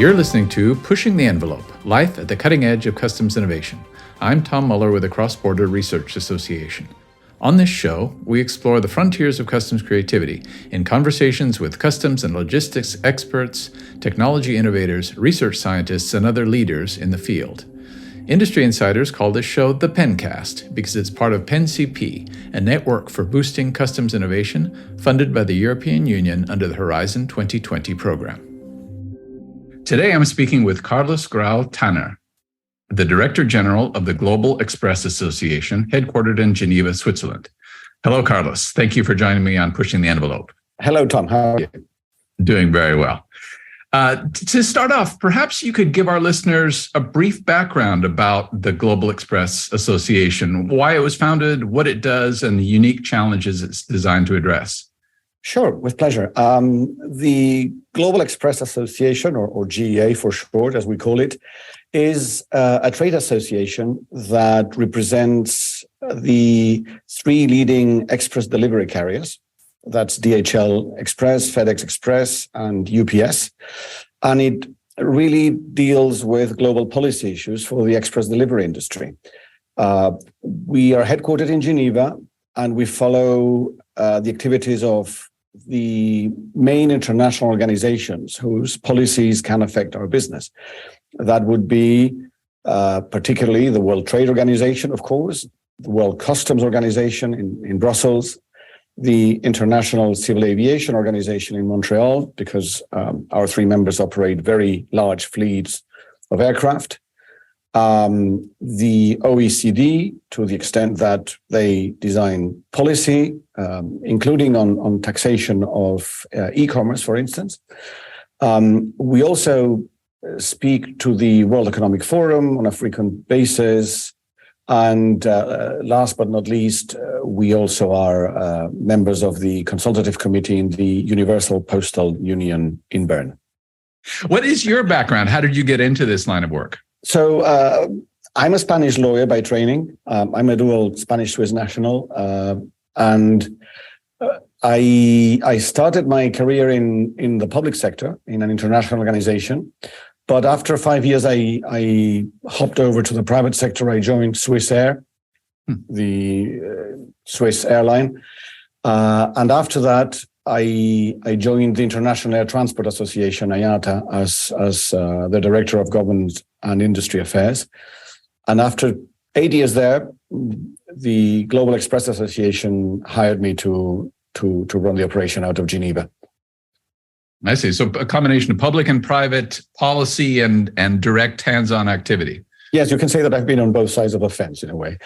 You're listening to Pushing the Envelope, Life at the Cutting Edge of Customs Innovation. I'm Tom Muller with the Cross-Border Research Association. On this show, we explore the frontiers of customs creativity in conversations with customs and logistics experts, technology innovators, research scientists, and other leaders in the field. Industry insiders call this show the Pencast because it's part of PenCP, a network for boosting customs innovation funded by the European Union under the Horizon 2020 program. Today, I'm speaking with Carlos Grau Tanner, the Director General of the Global Express Association, headquartered in Geneva, Switzerland. Hello, Carlos. Thank you for joining me on Pushing the Envelope. Hello, Tom. How are you? Doing very well. To start off, perhaps you could give our listeners a brief background about the Global Express Association, why it was founded, what it does, and the unique challenges it's designed to address. Sure, with pleasure. The Global Express Association, or GEA for short, as we call it, is a trade association that represents the three leading express delivery carriers. That's DHL Express, FedEx Express, and UPS. And it really deals with global policy issues for the express delivery industry. We are headquartered in Geneva, and we follow the activities of the main international organizations whose policies can affect our business. That would be particularly the World Trade Organization, of course, the World Customs Organization in Brussels, the International Civil Aviation Organization in Montreal, because our three members operate very large fleets of aircraft, the OECD, to the extent that they design policy, including on taxation of e-commerce, for instance. We also speak to the World Economic Forum on a frequent basis. And last but not least, we also are members of the consultative committee in the Universal Postal Union in Bern. What is your background? How did you get into this line of work? So I'm a Spanish lawyer by training. I'm a dual Spanish-Swiss national. And I started my career in the public sector in an international organization. But after 5 years, I hopped over to the private sector. I joined Swiss Air, the Swiss airline. And after that, I joined the International Air Transport Association, IATA, as the Director of Government and Industry Affairs. And after 8 years there, the Global Express Association hired me to run the operation out of Geneva. I see. So a combination of public and private policy and direct hands-on activity. Yes, you can say that I've been on both sides of the fence in a way.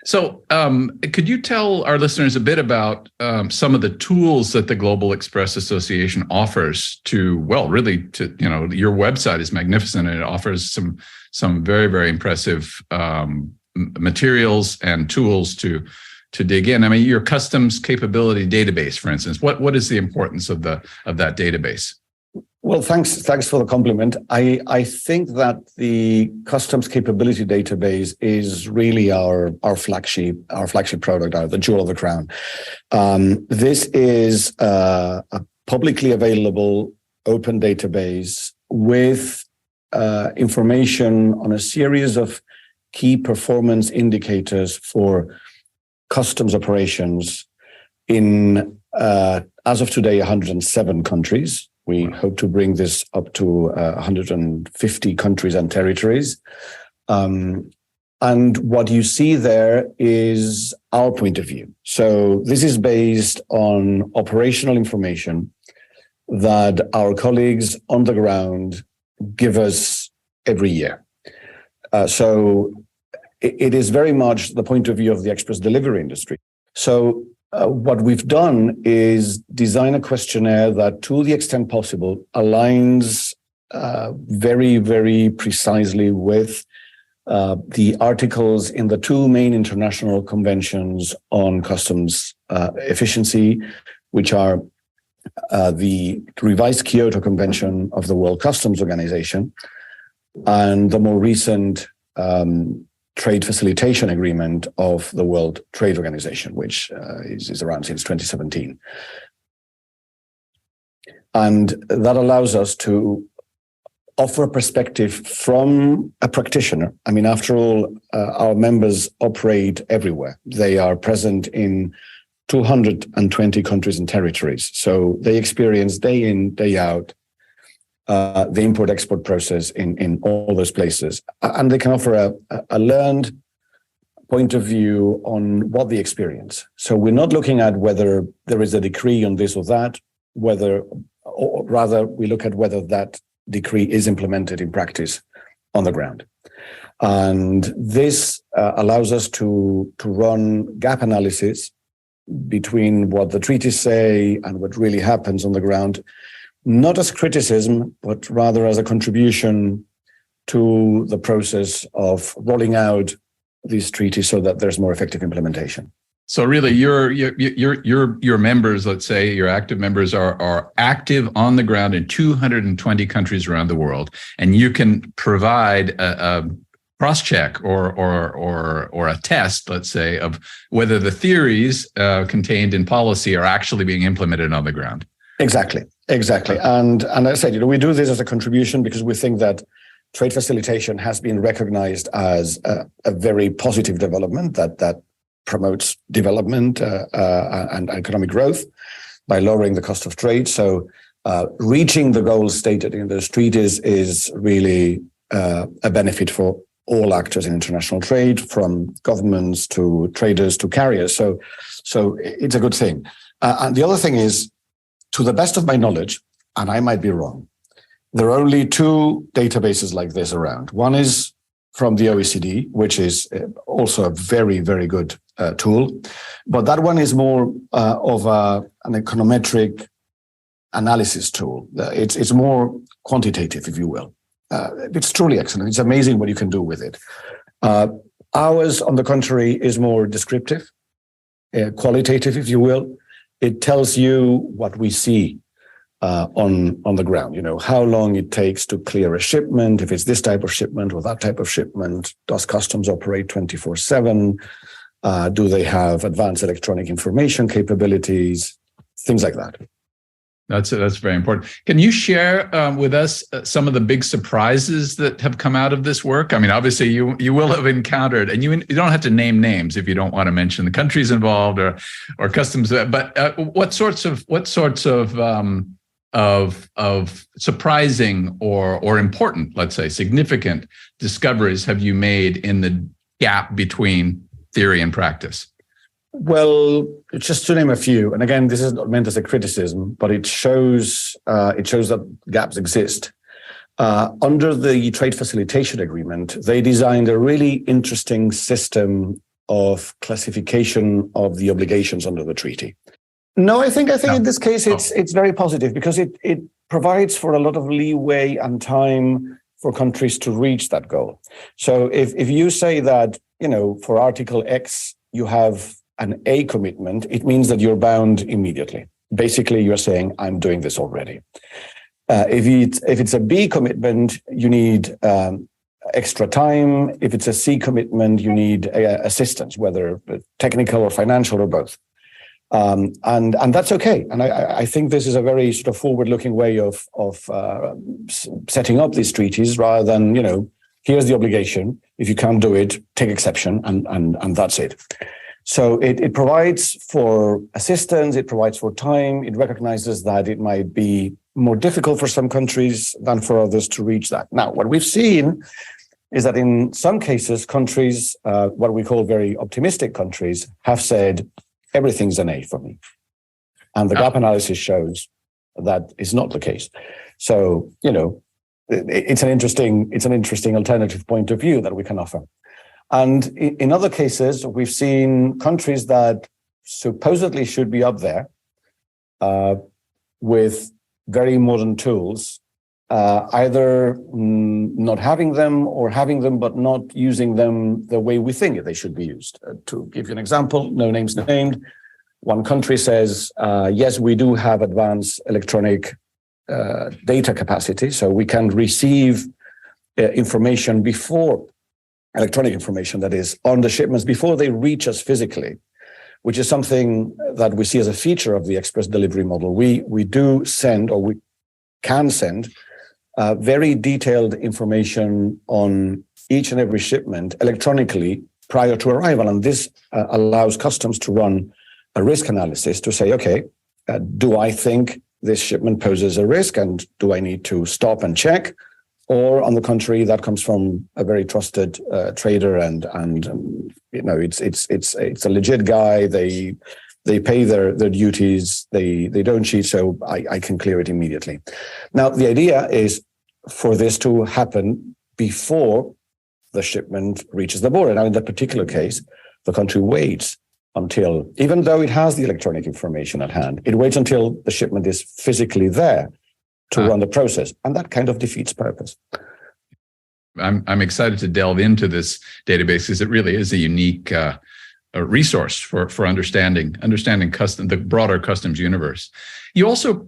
So could you tell our listeners a bit about some of the tools that the Global Express Association offers to, well, really to, your website is magnificent and it offers some very, very impressive materials and tools to dig in. I mean, your customs capability database, for instance, what is the importance of that database? Well, thanks for the compliment. I think that the customs capability database is really our flagship product, the jewel of the crown. This is a publicly available open database with information on a series of key performance indicators for customs operations in, as of today, 107 countries. We hope to bring this up to 150 countries and territories. And what you see there is our point of view. So this is based on operational information that our colleagues on the ground give us every year. So it is very much the point of view of the express delivery industry. So what we've done is design a questionnaire that, to the extent possible, aligns very, very precisely with the articles in the two main international conventions on customs efficiency, which are the revised Kyoto Convention of the World Customs Organization and the more recent trade facilitation agreement of the World Trade Organization, which is around since 2017. And that allows us to offer a perspective from a practitioner. I mean, after all, our members operate everywhere. They are present in 220 countries and territories. So they experience day in, day out, the import-export process in all those places. And they can offer a learned point of view on what they experience. So we're not looking at whether there is a decree on this or that, or rather we look at whether that decree is implemented in practice on the ground. And this allows us to run gap analysis between what the treaties say and what really happens on the ground, not as criticism, but rather as a contribution to the process of rolling out these treaties so that there's more effective implementation. So really, your members, let's say your active members are active on the ground in 220 countries around the world, and you can provide a cross-check or a test, let's say, of whether the theories contained in policy are actually being implemented on the ground. Exactly. And as I said, we do this as a contribution because we think that trade facilitation has been recognized as a very positive development that promotes development and economic growth by lowering the cost of trade. So reaching the goals stated in those treaties is really a benefit for all actors in international trade, from governments to traders to carriers. So it's a good thing. And the other thing is, to the best of my knowledge, and I might be wrong, there are only two databases like this around. One is from the OECD, which is also a very, very good tool. But that one is more of an econometric analysis tool. It's more quantitative, if you will. It's truly excellent. It's amazing what you can do with it. Ours, on the contrary, is more descriptive, qualitative, if you will. It tells you what we see on the ground. How long it takes to clear a shipment, if it's this type of shipment or that type of shipment. Does customs operate 24/7? Do they have advanced electronic information capabilities? Things like that. That's very important. Can you share with us some of the big surprises that have come out of this work? I mean, obviously you will have encountered, and you don't have to name names if you don't want to mention the countries involved or customs. But what sorts of surprising or important, let's say, significant discoveries have you made in the gap between theory and practice? Well, just to name a few, and again, this is not meant as a criticism, but it shows that gaps exist. Under the trade facilitation agreement, they designed a really interesting system of classification of the obligations under the treaty. No, I think in this case it's very positive because it provides for a lot of leeway and time for countries to reach that goal. So if you say that, for Article X, you have an A commitment, it means that you're bound immediately. Basically, you're saying, I'm doing this already. If it's a B commitment, you need extra time. If it's a C commitment, you need assistance, whether technical or financial or both. And that's okay. And I think this is a very sort of forward-looking way of setting up these treaties rather than, here's the obligation. If you can't do it, take exception, and that's it. So it provides for assistance, it provides for time, it recognizes that it might be more difficult for some countries than for others to reach that. Now, what we've seen is that in some cases, countries, what we call very optimistic countries, have said, everything's an A for me. And the gap analysis shows that is not the case. So, it's an interesting alternative point of view that we can offer. And in other cases, we've seen countries that supposedly should be up there with very modern tools, either not having them or having them but not using them the way we think they should be used. To give you an example, no names named, one country says, yes, we do have advanced electronic data capacity, so we can receive information before electronic information, that is, on the shipments before they reach us physically, which is something that we see as a feature of the express delivery model. We do send, or we can send, very detailed information on each and every shipment electronically prior to arrival. And this allows customs to run a risk analysis to say, okay, do I think this shipment poses a risk and do I need to stop and check? Or on the contrary, that comes from a very trusted trader and it's a legit guy. They pay their duties. They don't cheat, so I can clear it immediately. Now the idea is for this to happen before the shipment reaches the border. Now in that particular case, the country waits until, even though it has the electronic information at hand, it waits until the shipment is physically there to run the process, and that kind of defeats purpose. I'm excited to delve into this database because it really is a unique a resource for understanding the broader customs universe. You also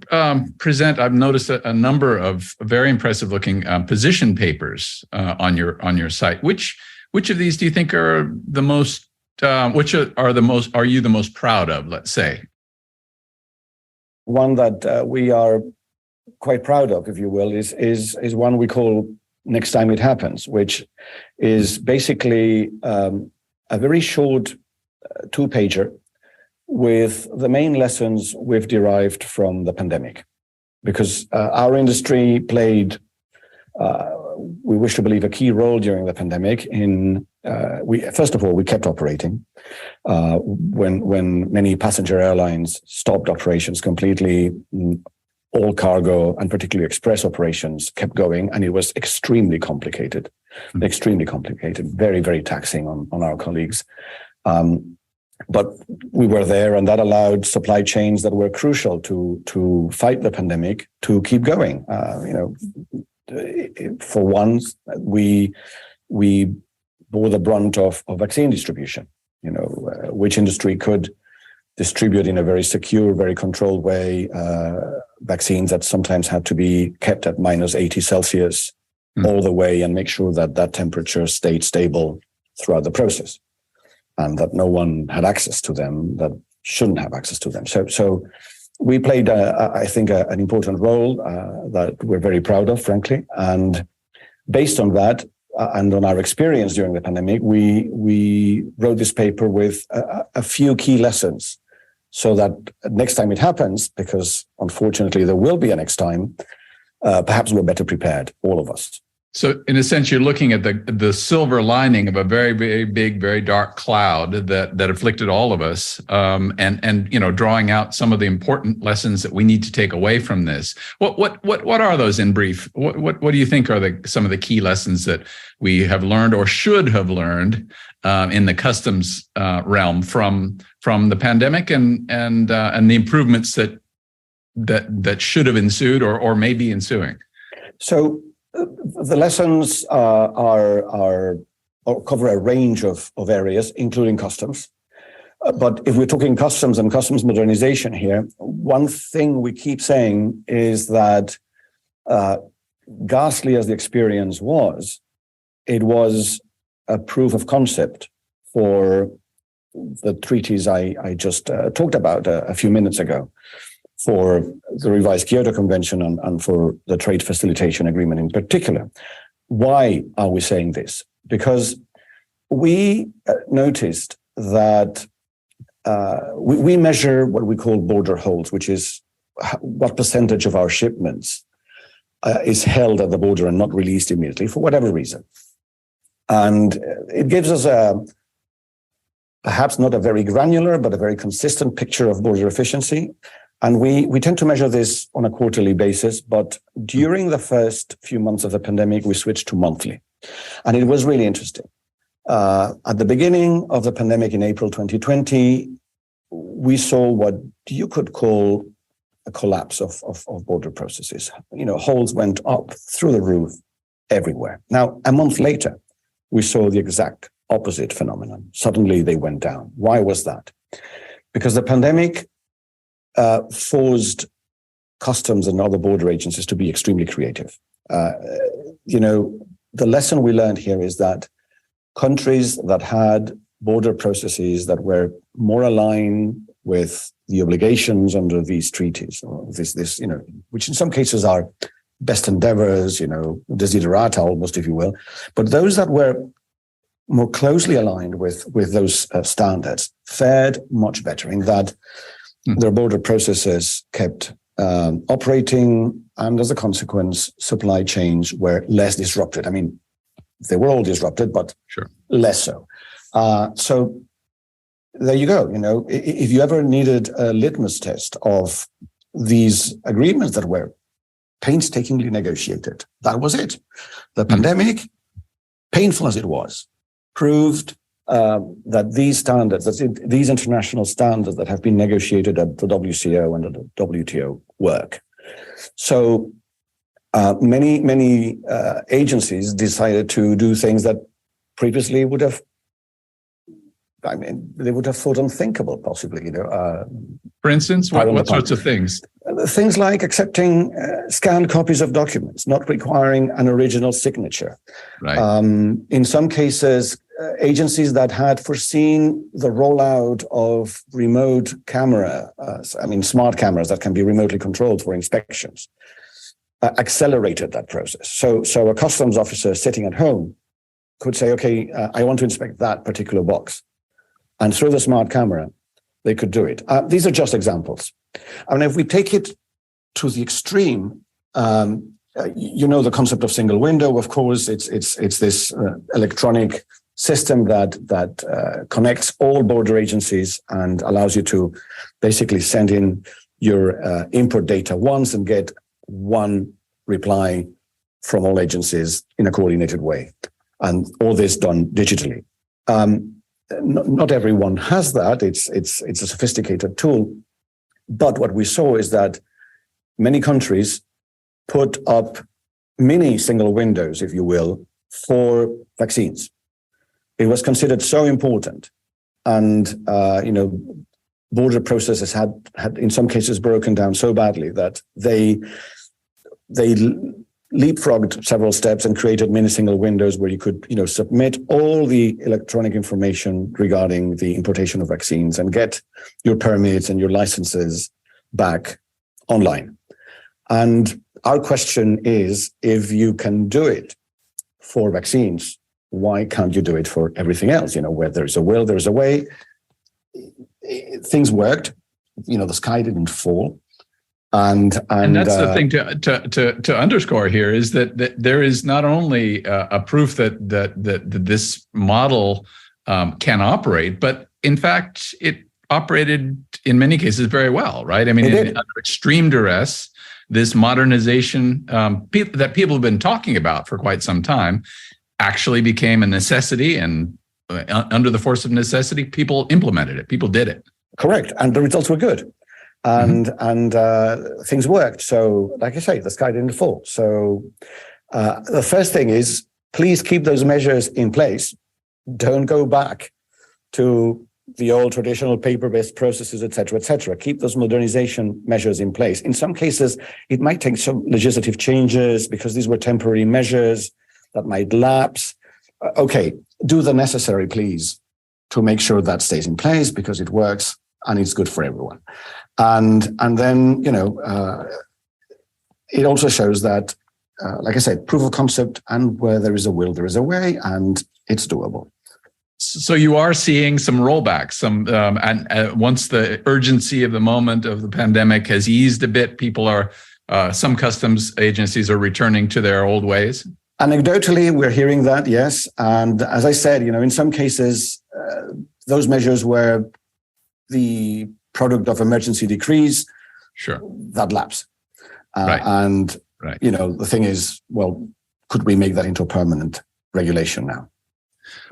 present, I've noticed a number of very impressive looking position papers on your site. Which of these do you think are the most? Which are you the most proud of? Let's say one that we are quite proud of, if you will, is one we call Next Time It Happens, which is basically a very short two-pager with the main lessons we've derived from the pandemic. Because our industry played, we wish to believe, a key role during the pandemic in, first of all, we kept operating. When many passenger airlines stopped operations completely, all cargo and particularly express operations kept going, and it was extremely complicated, very, very taxing on our colleagues. But we were there, and that allowed supply chains that were crucial to fight the pandemic to keep going. For once, we bore the brunt of vaccine distribution. Which industry could distribute in a very secure, very controlled way vaccines that sometimes had to be kept at minus 80 Celsius all the way, and make sure that temperature stayed stable throughout the process, and that no one had access to them that shouldn't have access to them. So we played, I think, an important role that we're very proud of, frankly. And based on that, and on our experience during the pandemic, we wrote this paper with a few key lessons, so that next time it happens, because unfortunately there will be a next time, perhaps we're better prepared, all of us. So in a sense, you're looking at the silver lining of a very, very big, very dark cloud that afflicted all of us, and drawing out some of the important lessons that we need to take away from this. What are those in brief? What do you think are some of the key lessons that we have learned or should have learned in the customs realm from the pandemic and the improvements that should have ensued or may be ensuing? So the lessons cover a range of areas, including customs. But if we're talking customs and customs modernization here, one thing we keep saying is that ghastly as the experience was, it was a proof of concept for the treaties I just talked about a few minutes ago, for the revised Kyoto Convention and for the trade facilitation agreement in particular. Why are we saying this? Because we noticed that we measure what we call border holds, which is what percentage of our shipments is held at the border and not released immediately for whatever reason. And it gives us perhaps not a very granular, but a very consistent picture of border efficiency. And we tend to measure this on a quarterly basis, but during the first few months of the pandemic, we switched to monthly. And it was really interesting. At the beginning of the pandemic in April 2020, we saw what you could call a collapse of border processes. Holds went up through the roof everywhere. Now, a month later, we saw the exact opposite phenomenon. Suddenly they went down. Why was that? Because the pandemic forced customs and other border agencies to be extremely creative. The lesson we learned here is that countries that had border processes that were more aligned with the obligations under these treaties, or this, which in some cases are best endeavors, desiderata almost, if you will. But those that were more closely aligned with those standards fared much better in that their border processes kept operating, and as a consequence, supply chains were less disrupted. I mean, they were all disrupted, but less so. So there you go. If you ever needed a litmus test of these agreements that were painstakingly negotiated, that was it. The pandemic, painful as it was, proved that these standards, these international standards that have been negotiated at the WCO and the WTO work. So many agencies decided to do things that previously would have, they would have thought unthinkable, possibly. For instance, what sorts of things? Things like accepting scanned copies of documents, not requiring an original signature. Right. In some cases, agencies that had foreseen the rollout of remote camera, smart cameras that can be remotely controlled for inspections, accelerated that process. So a customs officer sitting at home could say, okay, I want to inspect that particular box. And through the smart camera, they could do it. These are just examples. If we take it to the extreme, the concept of single window, of course, it's this electronic system that connects all border agencies and allows you to basically send in your import data once and get one reply from all agencies in a coordinated way. And all this done digitally. Not everyone has that. It's a sophisticated tool. But what we saw is that many countries put up mini single windows, if you will, for vaccines. It was considered so important. And, border processes had in some cases broken down so badly that they leapfrogged several steps and created many single windows where you could, submit all the electronic information regarding the importation of vaccines and get your permits and your licenses back online. And our question is, if you can do it for vaccines, why can't you do it for everything else? Where there's a will, there's a way. Things worked. The sky didn't fall. And that's the thing to underscore here is that there is not only a proof that this model can operate, but in fact it operated in many cases very well, right? Under extreme duress, this modernization that people have been talking about for quite some time actually became a necessity, and under the force of necessity, people implemented it. People did it. Correct, and the results were good. And things worked. So, like I say, the sky didn't fall. So the first thing is, please keep those measures in place. Don't go back to the old traditional paper-based processes, et cetera, et cetera. Keep those modernization measures in place. In some cases, it might take some legislative changes because these were temporary measures that might lapse. Okay, do the necessary, please, to make sure that stays in place because it works and it's good for everyone. And then, it also shows that, like I said, proof of concept, and where there is a will, there is a way, and it's doable. So you are seeing some rollbacks, and once the urgency of the moment of the pandemic has eased a bit, people are, some customs agencies are returning to their old ways. Anecdotally, we're hearing that, yes. And as I said, in some cases, those measures were the product of emergency decrees, that lapse. Right. And, right. The thing is, well, could we make that into a permanent regulation now?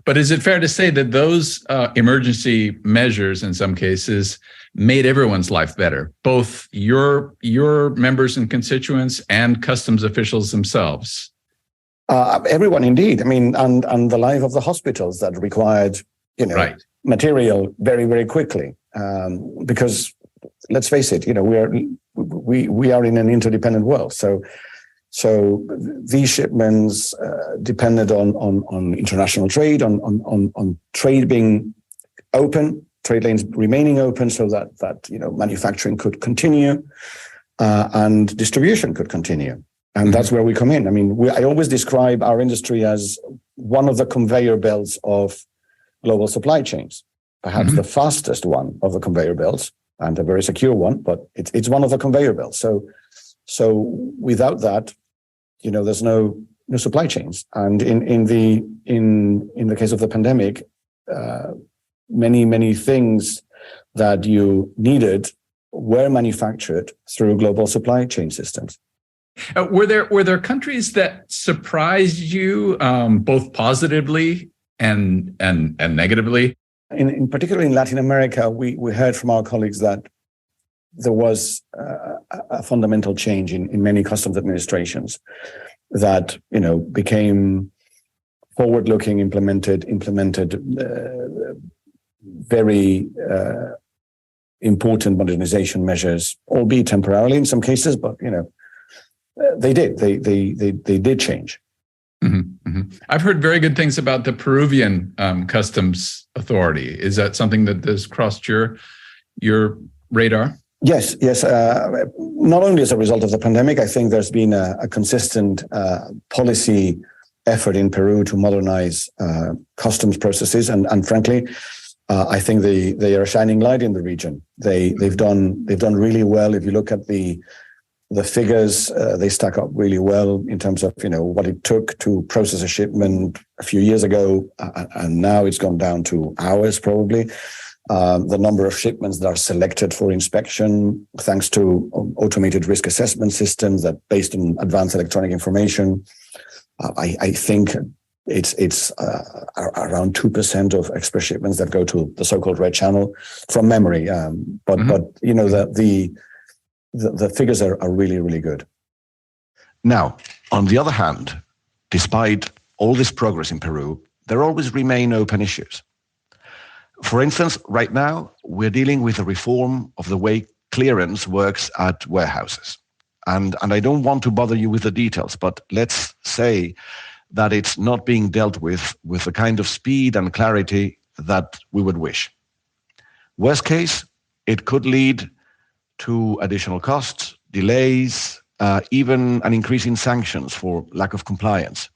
But is it fair to say that those emergency measures, in some cases, made everyone's life better, both your members and constituents and customs officials themselves? Everyone, indeed. And the life of the hospitals that required, material very, very quickly. Because let's face it, we are in an interdependent world. So these shipments depended on international trade, on trade being open, trade lanes remaining open, so that manufacturing could continue and distribution could continue. And that's where we come in. I mean, I always describe our industry as one of the conveyor belts of global supply chains, perhaps the fastest one of the conveyor belts and a very secure one, but it's one of the conveyor belts. So without that, there's no supply chains. And in the case of the pandemic, many things that you needed were manufactured through global supply chain systems. Were there countries that surprised you both positively and negatively? In particular in Latin America, we heard from our colleagues that there was a fundamental change in many customs administrations that became forward-looking, implemented very important modernization measures, albeit temporarily in some cases, but they did change. I've heard very good things about the Peruvian customs authority. Is that something that has crossed your radar? Yes. Not only as a result of the pandemic, I think there's been a consistent policy effort in Peru to modernize customs processes, and frankly, I think they are a shining light in the region. They've done really well. If you look at the figures, they stack up really well in terms of what it took to process a shipment a few years ago, and now it's gone down to hours probably. The number of shipments that are selected for inspection, thanks to automated risk assessment systems that based on advanced electronic information, I think it's around 2% of express shipments that go to the so-called red channel from memory. But the figures are really, really good. Now, on the other hand, despite all this progress in Peru, there always remain open issues. For instance, right now, we're dealing with a reform of the way clearance works at warehouses. And I don't want to bother you with the details, but let's say that it's not being dealt with the kind of speed and clarity that we would wish. Worst case, it could lead to additional costs, delays, even an increase in sanctions for lack of compliance.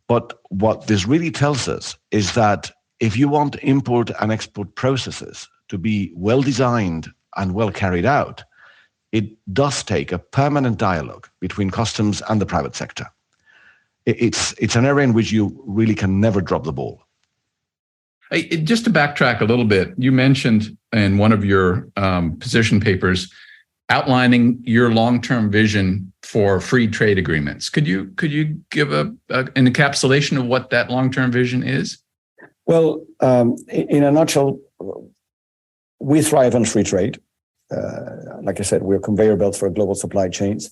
But what this really tells us is that if you want import and export processes to be well designed and well carried out, it does take a permanent dialogue between customs and the private sector. It's an area in which you really can never drop the ball. Just to backtrack a little bit, you mentioned in one of your position papers outlining your long-term vision for free trade agreements. Could you give an encapsulation of what that long-term vision is? Well, in a nutshell, we thrive on free trade. Like I said, we're conveyor belts for global supply chains.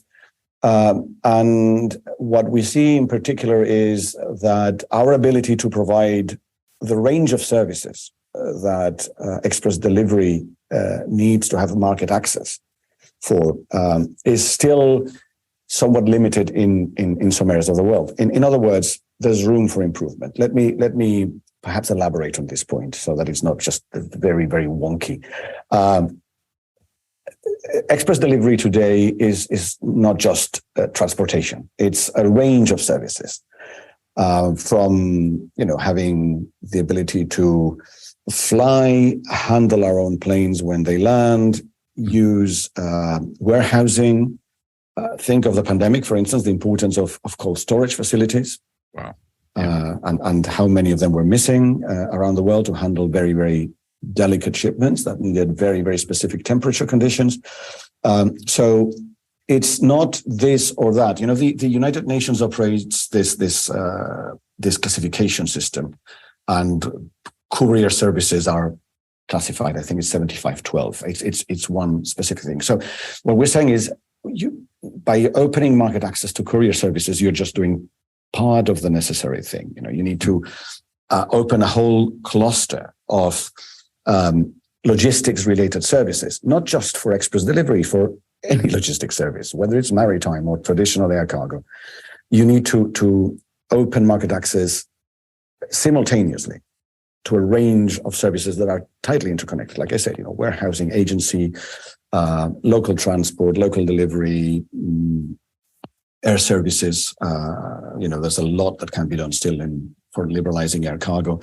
And what we see in particular is that our ability to provide the range of services that express delivery needs to have market access for is still somewhat limited in some areas of the world. In other words, there's room for improvement. Let me perhaps elaborate on this point so that it's not just very, very wonky. Express delivery today is not just transportation. It's a range of services, from having the ability to fly, handle our own planes when they land, use warehousing. Think of the pandemic, for instance, the importance of cold storage facilities. Wow. And how many of them were missing around the world to handle very, very delicate shipments that needed very, very specific temperature conditions. So it's not this or that. The United Nations operates this classification system, and courier services are classified. I think it's 7512. It's one specific thing. So what we're saying is, by opening market access to courier services, you're just doing part of the necessary thing. You need to open a whole cluster of logistics-related services, not just for express delivery, for any logistics service, whether it's maritime or traditional air cargo. You need to open market access simultaneously to a range of services that are tightly interconnected. Like I said, warehousing, agency, local transport, local delivery, air services. There's a lot that can be done still for liberalizing air cargo.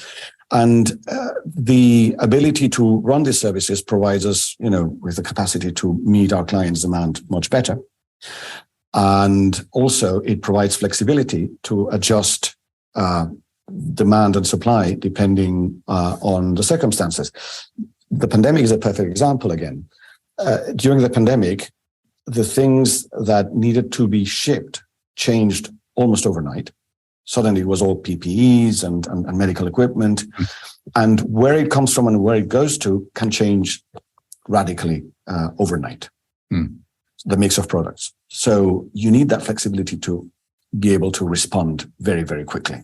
And the ability to run these services provides us, with the capacity to meet our clients' demand much better. And also it provides flexibility to adjust demand and supply depending on the circumstances. The pandemic is a perfect example again. During the pandemic, the things that needed to be shipped changed almost overnight. Suddenly it was all PPEs and medical equipment. And where it comes from and where it goes to can change radically overnight, the mix of products. So you need that flexibility to be able to respond very, very quickly.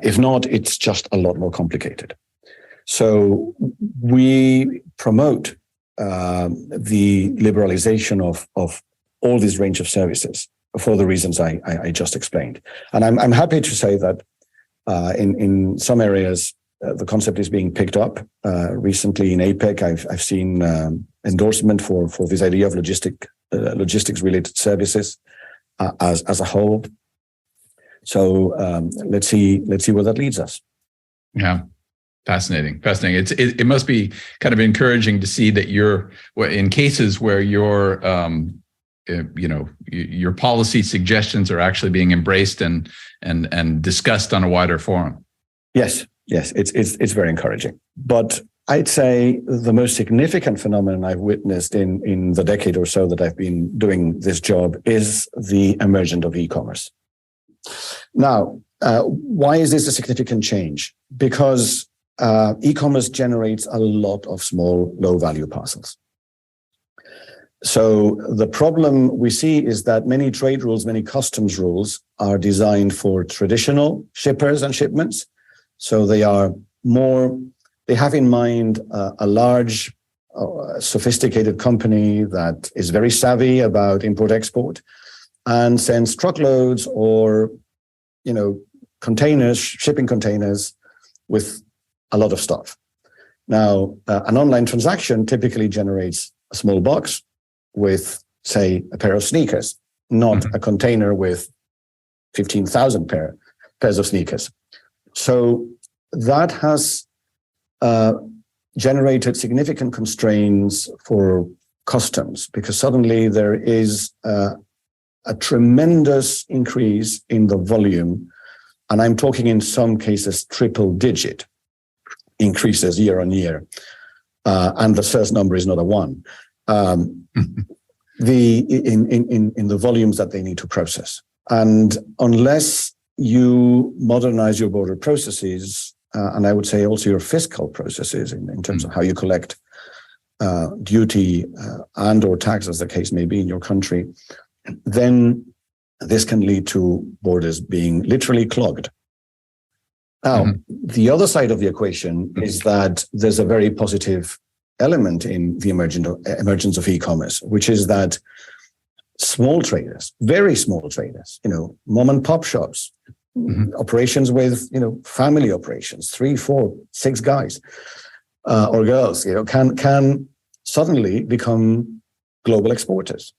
If not, it's just a lot more complicated. So we promote the liberalization of all this range of services for the reasons I just explained. And I'm happy to say that in some areas, the concept is being picked up. Recently in APEC, I've seen endorsement for this idea of logistics-related services as a whole. So let's see where that leads us. Yeah. Fascinating. It must be kind of encouraging to see that you're in cases where your policy suggestions are actually being embraced and discussed on a wider forum. Yes, it's very encouraging. But I'd say the most significant phenomenon I've witnessed in the decade or so that I've been doing this job is the emergence of e-commerce. Now, why is this a significant change? Because e-commerce generates a lot of small, low-value parcels. So the problem we see is that many trade rules, many customs rules are designed for traditional shippers and shipments. So they have in mind a large, sophisticated company that is very savvy about import-export and sends truckloads or, shipping containers with a lot of stuff. Now, an online transaction typically generates a small box with, say, a pair of sneakers, not a container with 15,000 pairs of sneakers. So that has generated significant constraints for customs because suddenly there is a tremendous increase in the volume. And I'm talking in some cases triple-digit increases year on year, and the first number is not a 1. In the volumes that they need to process, and unless you modernize your border processes, and I would say also your fiscal processes in terms of how you collect duty and or tax, as the case may be in your country, then this can lead to borders being literally clogged. Now, the other side of the equation is that there's a very positive element in the emergence of e-commerce, which is that small traders, very small traders, mom and pop shops, operations with, family operations, 3, 4, 6 guys or girls, can suddenly become global exporters.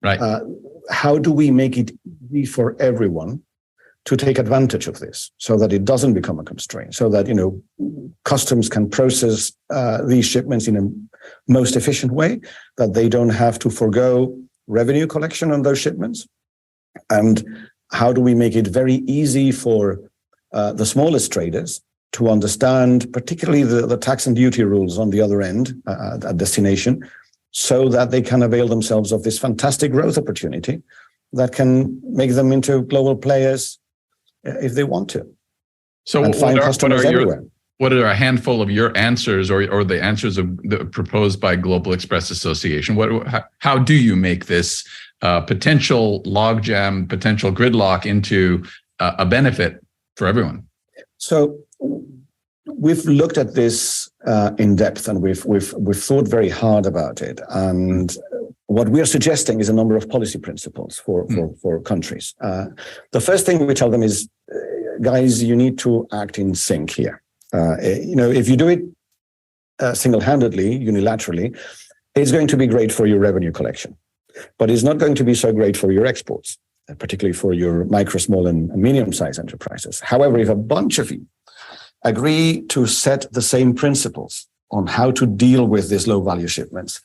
Right. How do we make it easy for everyone to take advantage of this so that it doesn't become a constraint, so that, customs can process these shipments in a most efficient way, that they don't have to forego revenue collection on those shipments? And how do we make it very easy for the smallest traders to understand, particularly the tax and duty rules on the other end at destination, so that they can avail themselves of this fantastic growth opportunity that can make them into global players if they want to. So and find customers everywhere. What are a handful of your answers or the answers proposed by Global Express Association? How do you make this potential logjam, potential gridlock into a benefit for everyone? So we've looked at this in depth, and we've thought very hard about it. And what we are suggesting is a number of policy principles for countries. The first thing we tell them is, guys, you need to act in sync here. If you do it single-handedly, unilaterally, it's going to be great for your revenue collection. but it's not going to be so great for your exports, particularly for your micro, small, and medium-sized enterprises. However, if a bunch of you agree to set the same principles on how to deal with these low-value shipments,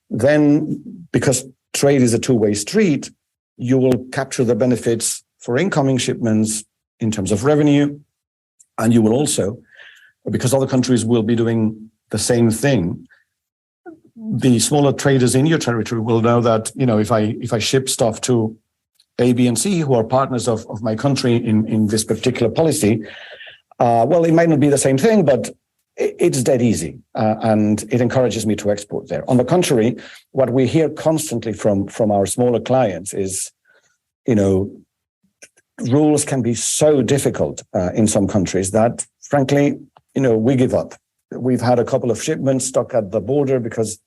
then because trade is a two-way street, you will capture the benefits for incoming shipments in terms of revenue, and you will also, because other countries will be doing the same thing, the smaller traders in your territory will know that, if I ship stuff to A, B, and C, who are partners of my country in this particular policy, well, it might not be the same thing, but it's dead easy, and it encourages me to export there. On the contrary, what we hear constantly from our smaller clients is, rules can be so difficult in some countries that, frankly, we give up. We've had a couple of shipments stuck at the border because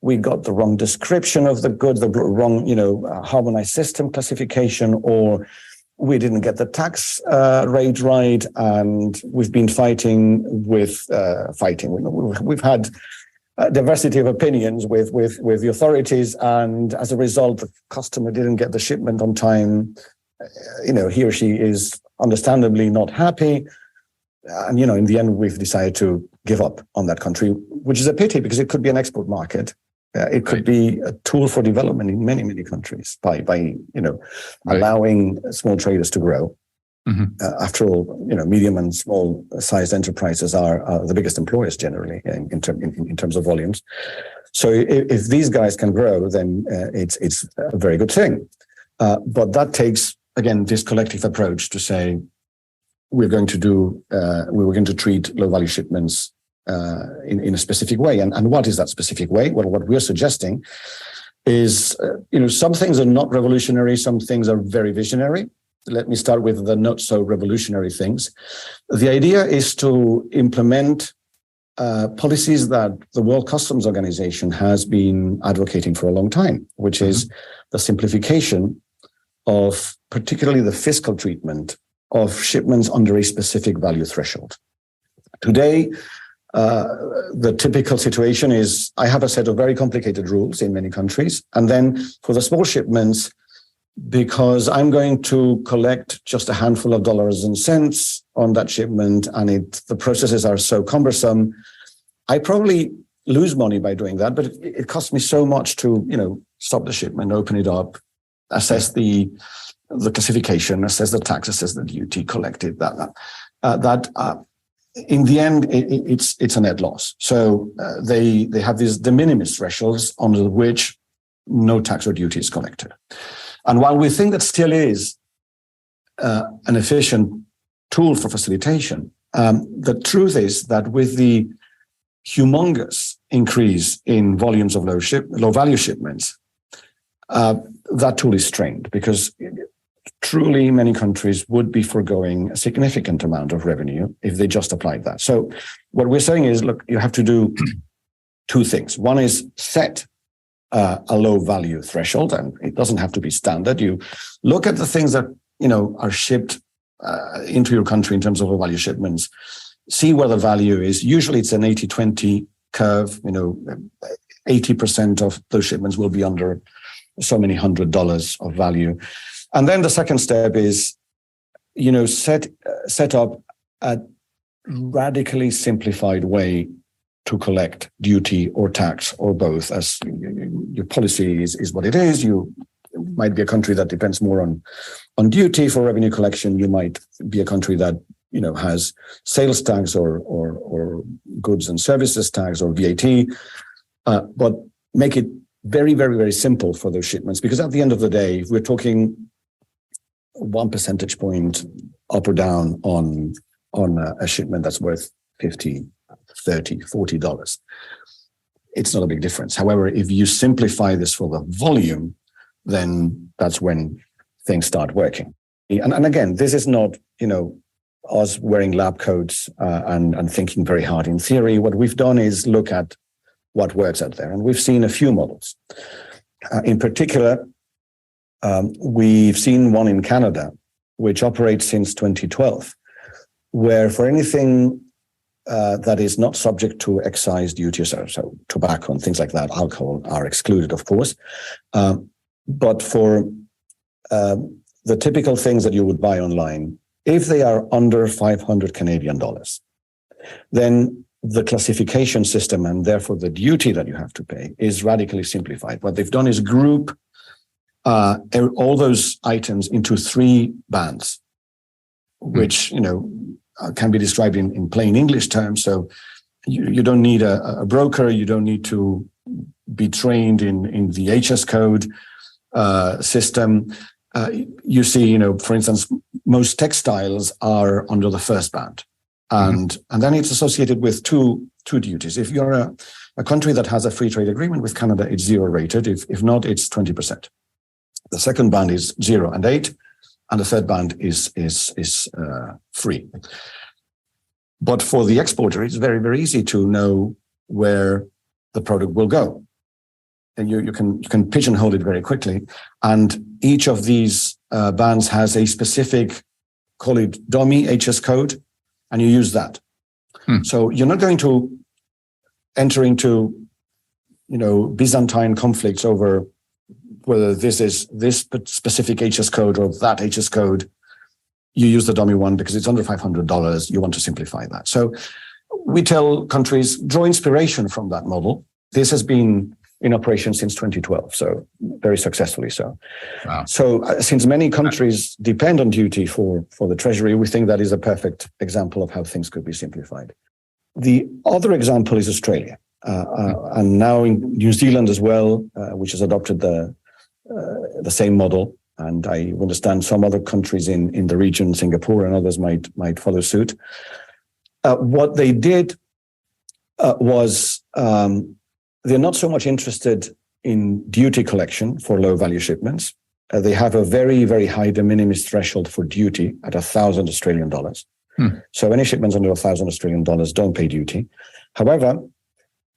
we got the wrong description of the goods, the wrong, harmonized system classification, or we didn't get the tax rate right, and we've been fighting. We've had diversity of opinions with the authorities, and as a result, the customer didn't get the shipment on time. He or she is understandably not happy. And, in the end, we've decided to give up on that country, which is a pity because it could be an export market. It could be a tool for development in many, many countries by allowing small traders to grow. Mm-hmm. After all, medium and small sized enterprises are the biggest employers generally in terms of volumes. So if these guys can grow, then it's a very good thing. But that takes, again, this collective approach to say, we were going to treat low value shipments in a specific way. And what is that specific way? Well, what we're suggesting is, some things are not revolutionary, some things are very visionary. Let me start with the not so revolutionary things. The idea is to implement policies that the World Customs Organization has been advocating for a long time, which is the simplification of particularly the fiscal treatment of shipments under a specific value threshold. Today, the typical situation is I have a set of very complicated rules in many countries. And then for the small shipments, because I'm going to collect just a handful of dollars and cents on that shipment, and the processes are so cumbersome, I probably lose money by doing that, but it costs me so much to, stop the shipment, open it up, assess the classification, assess the tax, assess the duty, collect it, that in the end, it's a net loss. So they have these de minimis thresholds under which no tax or duty is collected. And while we think that still is an efficient tool for facilitation, the truth is that with the humongous increase in volumes of low value shipments, that tool is strained because truly many countries would be foregoing a significant amount of revenue if they just applied that. So what we're saying is, look, you have to do two things. One is set a low value threshold, and it doesn't have to be standard. You look at the things that, are shipped into your country in terms of low value shipments, see where the value is. Usually it's an 80-20 curve, 80% of those shipments will be under so many $100 of value. And then the second step is, set up a radically simplified way to collect duty or tax or both, as your policy is what it is. You might be a country that depends more on duty for revenue collection. You might be a country that, has sales tax or goods and services tax or VAT, but make it very, very, very simple for those shipments. Because at the end of the day, if we're talking 1 percentage point up or down on a shipment that's worth $50, $30, $40, it's not a big difference. However, if you simplify this for the volume, then that's when things start working. And again, this is not, us wearing lab coats and thinking very hard in theory. What we've done is look at what works out there. And we've seen a few models. In particular, we've seen one in Canada, which operates since 2012, where for anything that is not subject to excise duty, so tobacco and things like that, alcohol are excluded, of course. But for the typical things that you would buy online, if they are under 500 Canadian dollars, then the classification system and therefore the duty that you have to pay is radically simplified. What they've done is group all those items into 3 bands, which can be described in plain English terms. So you don't need a broker, you don't need to be trained in the HS code system. You see, for instance, most textiles are under the first band. And then it's associated with two duties. If you're a country that has a free trade agreement with Canada, it's 0 rated. If not, it's 20%. The second band is 0 and 8, and the third band is free. But for the exporter, it's very, very easy to know where the product will go. And you can pigeonhole it very quickly. And each of these bands has a specific, call it dummy HS code, and you use that. So you're not going to enter into, Byzantine conflicts over whether this is this specific HS code or that HS code. You use the dummy one because it's under $500. You want to simplify that. So we tell countries, draw inspiration from that model. This has been in operation since 2012, so very successfully so. Wow. So since many countries depend on duty for the Treasury, we think that is a perfect example of how things could be simplified. The other example is Australia, and now in New Zealand as well, which has adopted the same model. And I understand some other countries in the region, Singapore and others might follow suit. What they did was they're not so much interested in duty collection for low value shipments. They have a very, very high de minimis threshold for duty at 1,000 Australian dollars. So any shipments under 1,000 Australian dollars don't pay duty. However,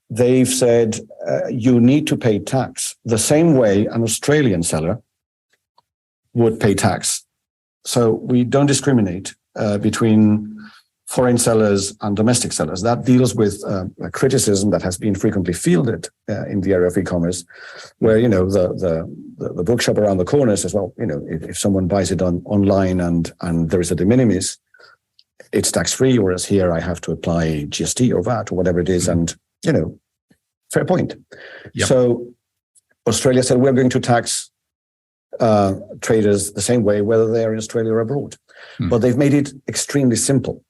they've said you need to pay tax the same way an Australian seller would pay tax. So we don't discriminate between foreign sellers and domestic sellers. That deals with a criticism that has been frequently fielded in the area of e-commerce, where the bookshop around the corner says, well, if someone buys it online and there is a de minimis, it's tax-free, whereas here I have to apply GST or VAT or whatever it is, and fair point. Yep. So Australia said we're going to tax traders the same way, whether they're in Australia or abroad. But they've made it extremely simple.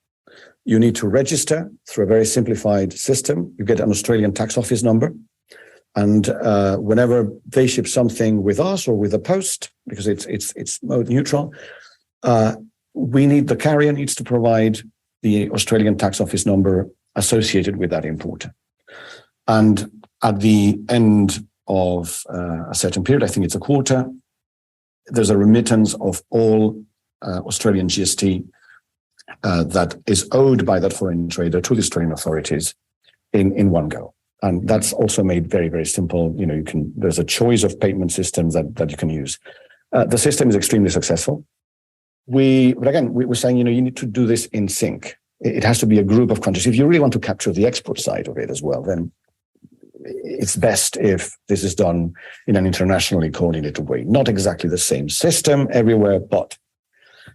You need to register through a very simplified system. You get an Australian tax office number. And whenever they ship something with us or with a post, because it's mode neutral, the carrier needs to provide the Australian tax office number associated with that importer. And at the end of a certain period, I think it's a quarter, there's a remittance of all Australian GST that is owed by that foreign trader to the Australian authorities in one go. And that's also made very, very simple. There's a choice of payment systems that you can use. The system is extremely successful. But again, we're saying, you need to do this in sync. It has to be a group of countries. If you really want to capture the export side of it as well, then it's best if this is done in an internationally coordinated way. Not exactly the same system everywhere, but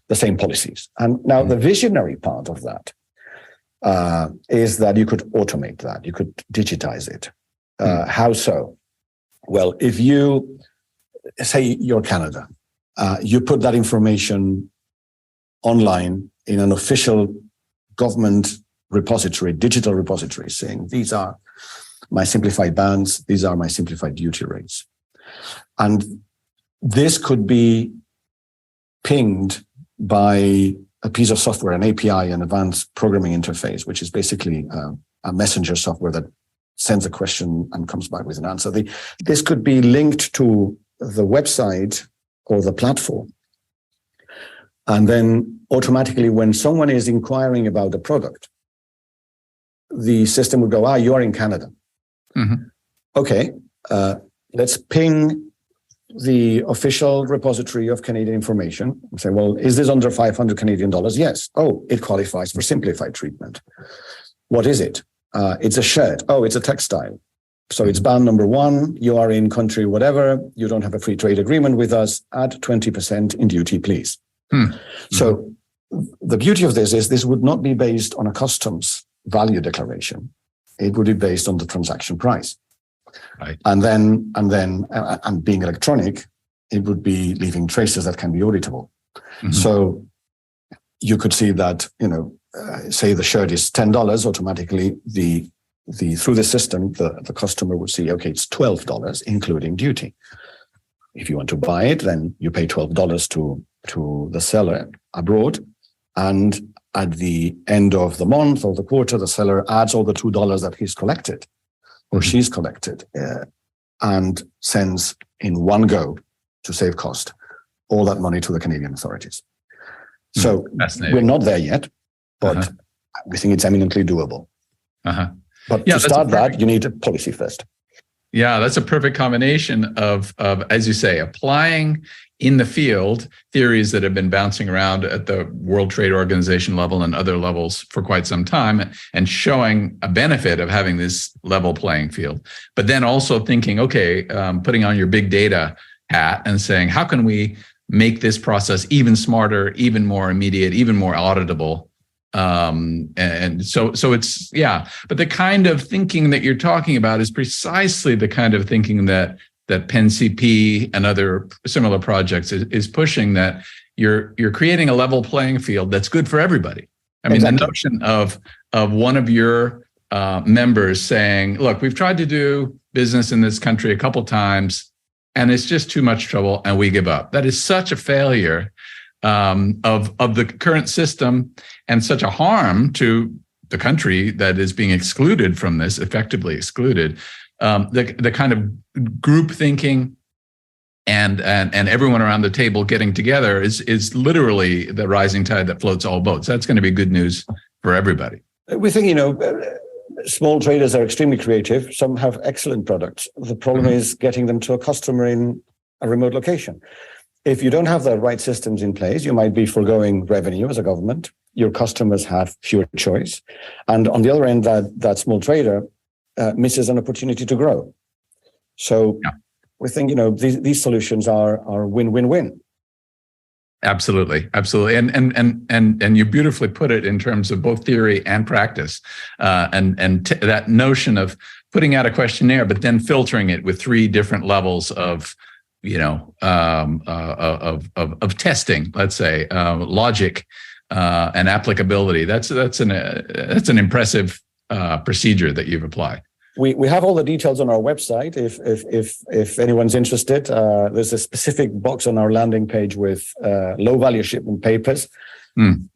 the same policies. And now the visionary part of that is that you could automate that. You could digitize it. How so? Well, if you say you're Canada, you put that information online in an official government repository, digital repository, saying these are my simplified bands, these are my simplified duty rates. And this could be pinged by a piece of software, an API, an advanced programming interface, which is basically a messenger software that sends a question and comes back with an answer. This could be linked to the website or the platform. And then automatically, when someone is inquiring about the product, the system would go, you are in Canada. Okay, let's ping the official repository of Canadian information and say, well, is this under 500 Canadian dollars? Yes. Oh, it qualifies for simplified treatment. What is it? It's a shirt. Oh, it's a textile. So it's band number one. You are in country whatever. You don't have a free trade agreement with us. Add 20% in duty, please. So the beauty of this is this would not be based on a customs value declaration. It would be based on the transaction price. Right. And being electronic, it would be leaving traces that can be auditable. So you could see that, say the shirt is $10, automatically through the system, the customer would see, okay, it's $12, including duty. If you want to buy it, then you pay $12 to the seller abroad. And at the end of the month or the quarter, the seller adds all the $2 that he's collected or she's collected and sends in one go, to save cost, all that money to the Canadian authorities. So we're not there yet, but we think it's eminently doable. But to start that, you need a policy first. Yeah, that's a perfect combination of, as you say, applying in the field theories that have been bouncing around at the World Trade Organization level and other levels for quite some time, and showing a benefit of having this level playing field. But then also thinking, okay, putting on your big data hat and saying, how can we make this process even smarter, even more immediate, even more auditable? And so it's, but the kind of thinking that you're talking about is precisely the kind of thinking that PenCP and other similar projects is pushing, that you're creating a level playing field that's good for everybody. I mean, exactly. The notion of one of your members saying, look, we've tried to do business in this country a couple times and it's just too much trouble and we give up. That is such a failure of the current system and such a harm to the country that is being excluded from this, effectively excluded. The kind of group thinking and everyone around the table getting together is literally the rising tide that floats all boats. That's going to be good news for everybody. We think, small traders are extremely creative. Some have excellent products. The problem is getting them to a customer in a remote location. If you don't have the right systems in place, you might be foregoing revenue as a government. Your customers have fewer choice. And on the other end, that small trader misses an opportunity to grow. So we think, these solutions are win-win-win. Absolutely. And you beautifully put it in terms of both theory and practice. That notion of putting out a questionnaire, but then filtering it with 3 different levels of testing, let's say, logic and applicability. That's an impressive procedure that you've applied. We have all the details on our website. If anyone's interested, there's a specific box on our landing page with low value shipment papers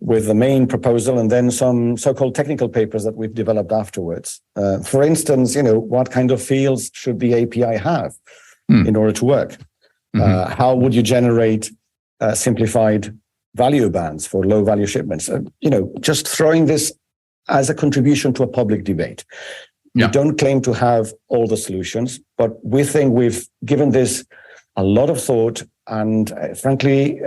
with the main proposal, and then some so-called technical papers that we've developed afterwards. For instance, what kind of fields should the API have in order to work? How would you generate simplified value bands for low value shipments? Just throwing this as a contribution to a public debate. We don't claim to have all the solutions, but we think we've given this a lot of thought, and frankly,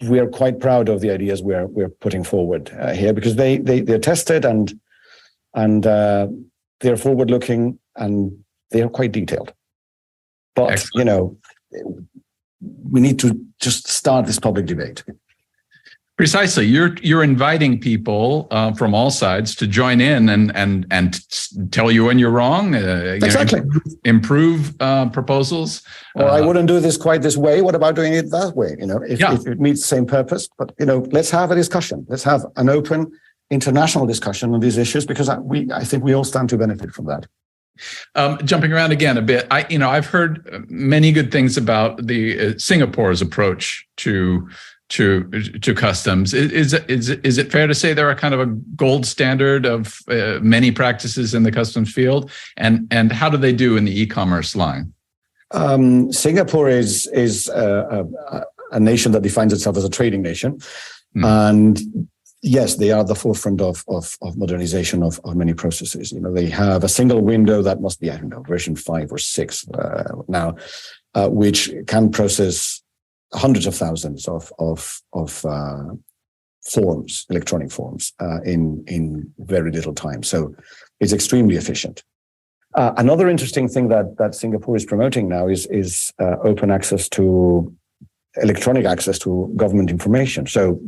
we are quite proud of the ideas we're putting forward here, because they're tested and they're forward-looking and they are quite detailed. But excellent. We need to just start this public debate. Precisely, you're inviting people from all sides to join in and tell you when you're wrong. Exactly. Improve proposals. Or I wouldn't do this quite this way. What about doing it that way? If it meets the same purpose. But let's have a discussion. Let's have an open international discussion on these issues, because I think we all stand to benefit from that. Jumping around again a bit, I've heard many good things about the Singapore's approach to customs. Is it fair to say they're a kind of a gold standard of many practices in the customs field? And how do they do in the e-commerce line? Singapore is a nation that defines itself as a trading nation, and yes, they are at the forefront of modernization of many processes. They have a single window that must be, version 5 or 6 now, which can process hundreds of thousands of forms, electronic forms, in very little time. So it's extremely efficient. Another interesting thing that Singapore is promoting now is open access to electronic access to government information. So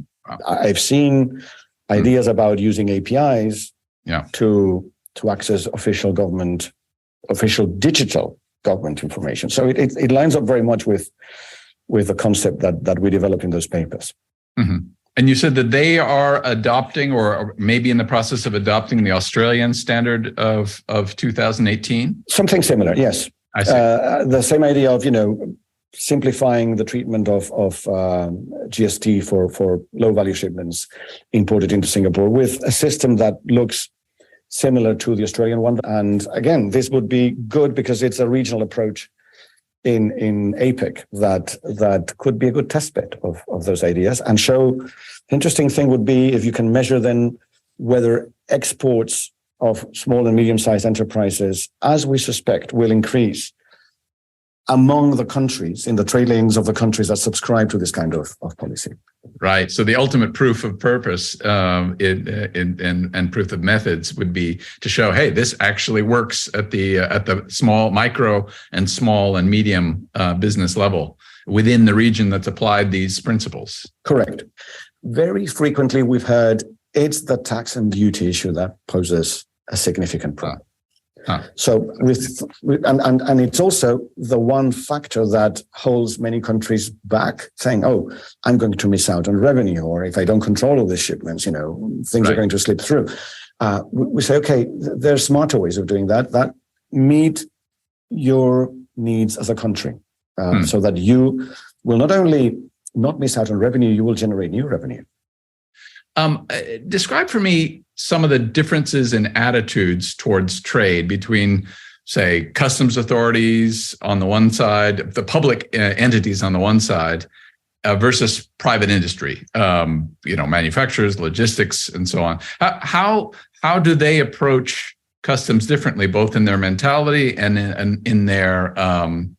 I've seen ideas about using APIs to access official digital government information. So it lines up very much with the concept that we developed in those papers. Mm-hmm. And you said that they are adopting, or maybe in the process of adopting, the Australian standard of 2018? Something similar, yes. I see. The same idea of, simplifying the treatment of GST for low-value shipments imported into Singapore with a system that looks similar to the Australian one. And again, this would be good because it's a regional approach in APEC that could be a good test bed of those ideas and show. The interesting thing would be if you can measure then whether exports of small and medium-sized enterprises, as we suspect, will increase among the countries, in the trade lanes of the countries that subscribe to this kind of policy. Right. So the ultimate proof of purpose and proof of methods would be to show, hey, this actually works at the small, micro, and small and medium business level within the region that's applied these principles. Correct. Very frequently, we've heard it's the tax and duty issue that poses a significant problem. So and it's also the one factor that holds many countries back, saying, "Oh, I'm going to miss out on revenue, or if I don't control all these shipments, things are going to slip through." We say, "Okay, there are smarter ways of doing that meet your needs as a country, so that you will not only not miss out on revenue, you will generate new revenue." Describe for me some of the differences in attitudes towards trade between, say, customs authorities on the one side, the public entities on the one side, versus private industry, manufacturers, logistics, and so on. How do they approach customs differently, both in their mentality and in their and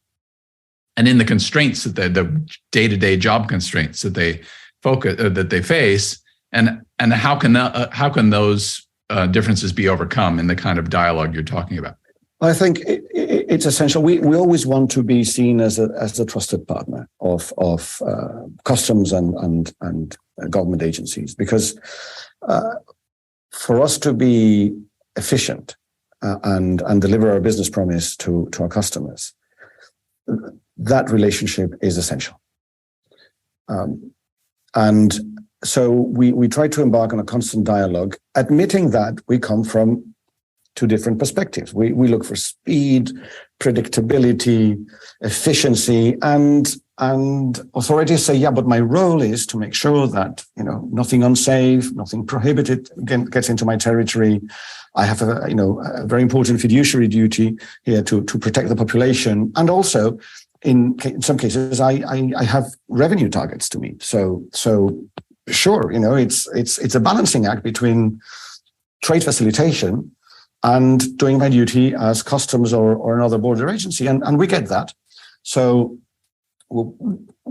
in the constraints that the day-to-day job constraints that they face? And how can those differences be overcome in the kind of dialogue you're talking about? I think it's essential. We always want to be seen as a trusted partner of customs and government agencies, because for us to be efficient and deliver our business promise to our customers, that relationship is essential. And so we try to embark on a constant dialogue, admitting that we come from two different perspectives. We look for speed, predictability, efficiency, and authorities say, yeah, but my role is to make sure that nothing unsafe, nothing prohibited gets into my territory. I have a very important fiduciary duty here to protect the population, and also in some cases I have revenue targets to meet. So sure, it's a balancing act between trade facilitation and doing my duty as customs or another border agency, and we get that. So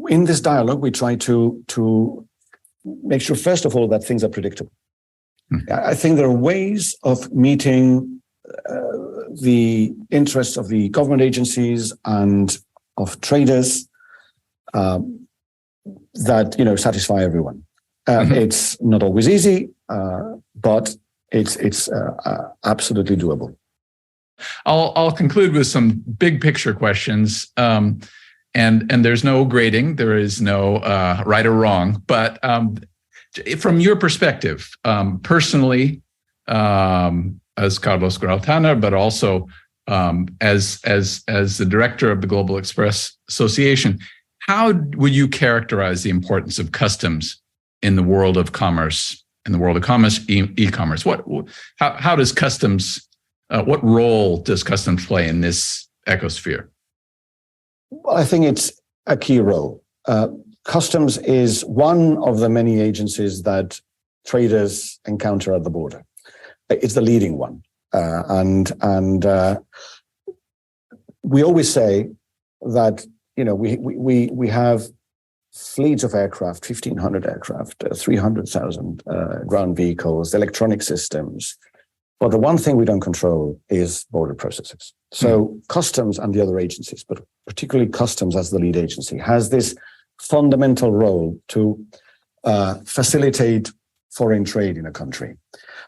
in this dialogue, we try to make sure, first of all, that things are predictable. I think there are ways of meeting the interests of the government agencies and of traders that satisfy everyone. It's not always easy, but it's absolutely doable. I'll conclude with some big picture questions, and there's no grading, there is no right or wrong. But from your perspective, personally, as Carlos Grau Tanner, but also as the director of the Global Express Association, how would you characterize the importance of customs in the world of commerce? In the world of commerce, e-commerce, how does customs? What role does customs play in this ecosphere? Well, I think it's a key role. Customs is one of the many agencies that traders encounter at the border. It's the leading one, and we always say that we have fleets of aircraft, 1,500 aircraft, 300,000 ground vehicles, electronic systems, But the one thing we don't control is border processes. So customs and the other agencies, but particularly customs as the lead agency, has this fundamental role to facilitate foreign trade in a country,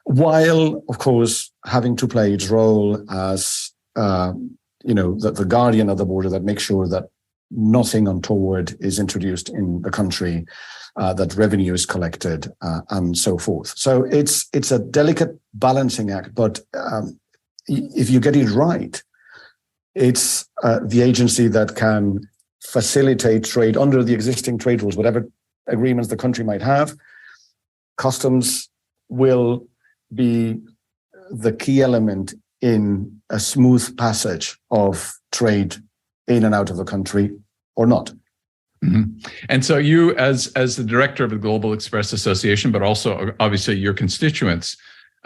while, of course, having to play its role as the guardian of the border that makes sure that nothing untoward is introduced in the country, that revenue is collected, and so forth. So it's a delicate balancing act, but if you get it right, it's the agency that can facilitate trade under the existing trade rules, whatever agreements the country might have. Customs will be the key element in a smooth passage of trade in and out of the country or not. Mm-hmm. And so you, as the director of the Global Express Association, but also obviously your constituents,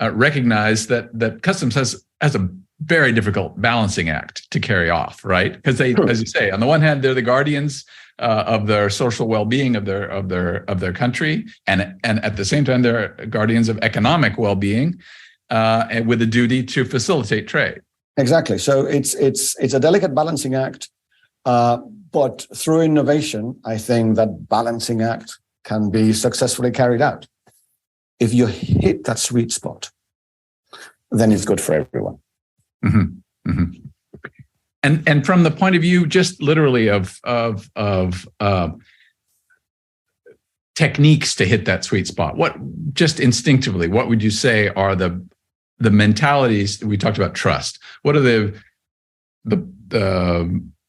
recognize that customs has a very difficult balancing act to carry off, right? Because they, as you say, on the one hand, they're the guardians of their social well-being of their country, and at the same time, they're guardians of economic well-being, and with a duty to facilitate trade. Exactly. So it's a delicate balancing act, but through innovation, I think that balancing act can be successfully carried out. If you hit that sweet spot, then it's good for everyone. Mm-hmm. Mm-hmm. And from the point of view, just literally of techniques to hit that sweet spot, what just instinctively, what would you say are the mentalities? We talked about trust. What are the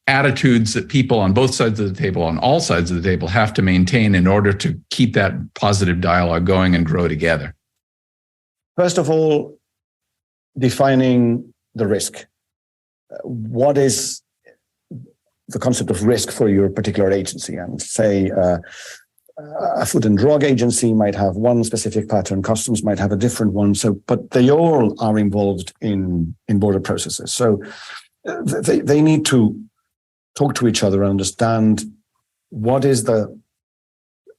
attitudes that people on both sides of the table, on all sides of the table, have to maintain in order to keep that positive dialogue going and grow together? First of all, defining the risk. What is the concept of risk for your particular agency? And say a food and drug agency might have one specific pattern, customs might have a different one. But they all are involved in border processes. So they need to talk to each other and understand what is the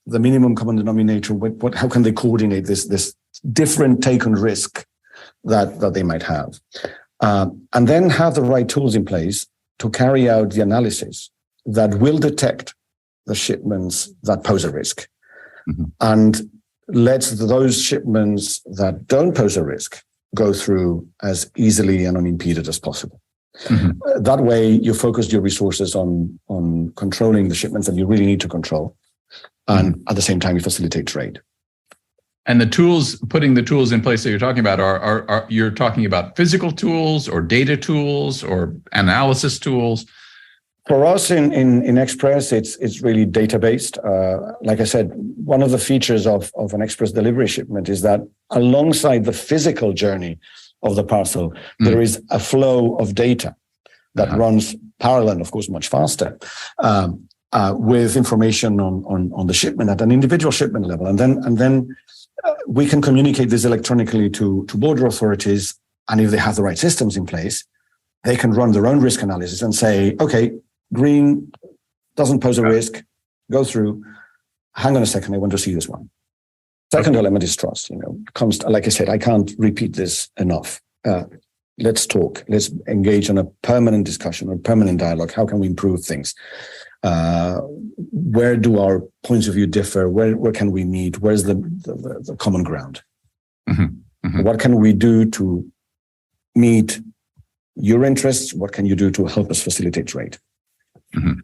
minimum common denominator. How can they coordinate this different take on risk that they might have? And then have the right tools in place to carry out the analysis that will detect the shipments that pose a risk, mm-hmm. and let those shipments that don't pose a risk go through as easily and unimpeded as possible. Mm-hmm. That way, you focus your resources on controlling the shipments that you really need to control, and mm-hmm. at the same time, you facilitate trade. And the tools, putting the tools in place that you're talking about, are you're talking about physical tools or data tools or analysis tools? For us in Express, it's really data-based. Like I said, one of the features of an express delivery shipment is that alongside the physical journey of the parcel, there is a flow of data that runs parallel, of course, much faster, with information on the shipment at an individual shipment level. And then we can communicate this electronically to border authorities. And if they have the right systems in place, they can run their own risk analysis and say, okay, green doesn't pose a risk, go through. Hang on a second, I want to see this one. Second element is trust. Like I said, I can't repeat this enough. Let's talk. Let's engage in a permanent discussion or permanent dialogue. How can we improve things? Where do our points of view differ? Where can we meet? Where's the common ground? Mm-hmm. Mm-hmm. What can we do to meet your interests? What can you do to help us facilitate trade? Mm-hmm.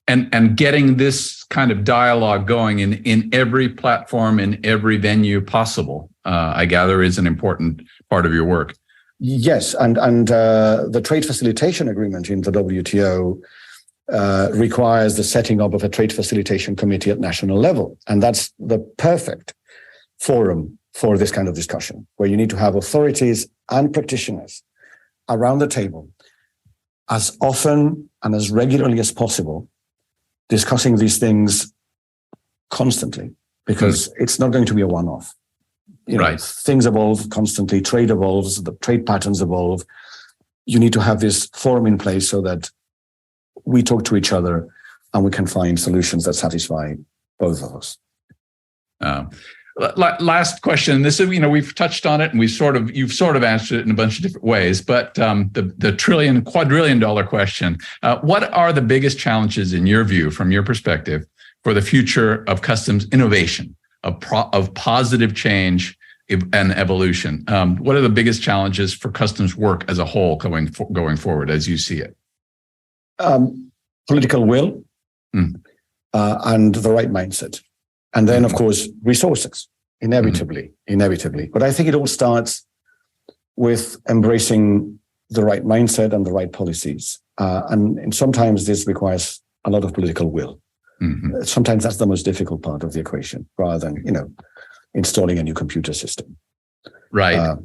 And getting this kind of dialogue going in every platform, in every venue possible, I gather, is an important part of your work. Yes, and the trade facilitation agreement in the WTO requires the setting up of a trade facilitation committee at national level. And that's the perfect forum for this kind of discussion, where you need to have authorities and practitioners around the table as often and as regularly as possible, discussing these things constantly, because it's not going to be a one-off. Right. Things evolve constantly, trade evolves, the trade patterns evolve. You need to have this forum in place so that we talk to each other and we can find solutions that satisfy both of us. Last question. This is, we've touched on it, and you've sort of answered it in a bunch of different ways. But the quadrillion-dollar question: what are the biggest challenges, in your view, from your perspective, for the future of customs innovation, of positive change and evolution? What are the biggest challenges for customs work as a whole going forward, as you see it? Political will and the right mindset. And then, of course, resources, inevitably. But I think it all starts with embracing the right mindset and the right policies. And sometimes this requires a lot of political will. Sometimes that's the most difficult part of the equation, rather than, installing a new computer system. Right.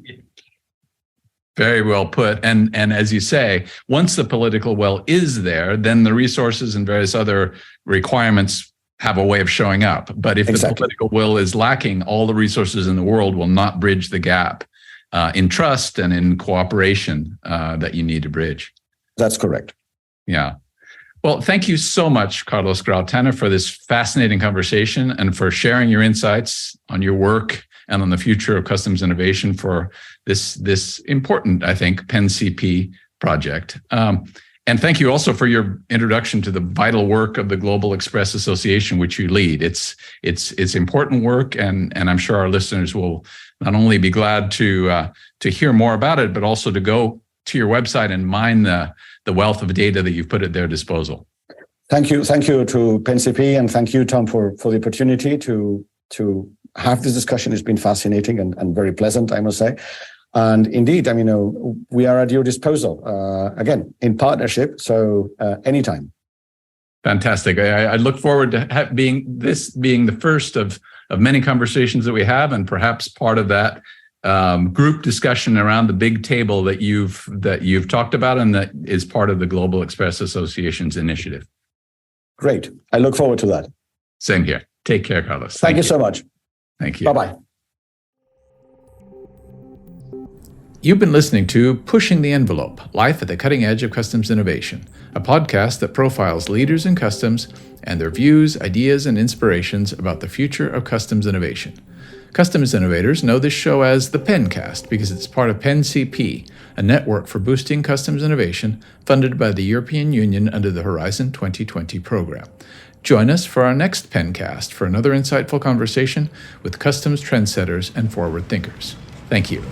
Very well put. And as you say, once the political will is there, then the resources and various other requirements have a way of showing up. But if the political will is lacking, all the resources in the world will not bridge the gap in trust and in cooperation that you need to bridge. That's correct. Yeah. Well, thank you so much, Carlos Grau Tanner, for this fascinating conversation and for sharing your insights on your work and on the future of customs innovation for this important, I think, PenCP project. And thank you also for your introduction to the vital work of the Global Express Association, which you lead. It's important work, and I'm sure our listeners will not only be glad to hear more about it, but also to go to your website and mine the wealth of data that you've put at their disposal. Thank you to PenCP, and thank you, Tom, for the opportunity to have this discussion. It's been fascinating and very pleasant, I must say. And indeed, we are at your disposal, again, in partnership. So anytime. Fantastic. I look forward to being the first of many conversations that we have, and perhaps part of that group discussion around the big table that you've talked about, and that is part of the Global Express Association's initiative. Great. I look forward to that. Same here. Take care, Carlos. Thank you so much. Thank you. Bye-bye. You've been listening to Pushing the Envelope, Life at the Cutting Edge of Customs Innovation, a podcast that profiles leaders in customs and their views, ideas, and inspirations about the future of customs innovation. Customs innovators know this show as the Pencast because it's part of PenCP, a network for boosting customs innovation funded by the European Union under the Horizon 2020 program. Join us for our next Pencast for another insightful conversation with customs trendsetters and forward thinkers. Thank you.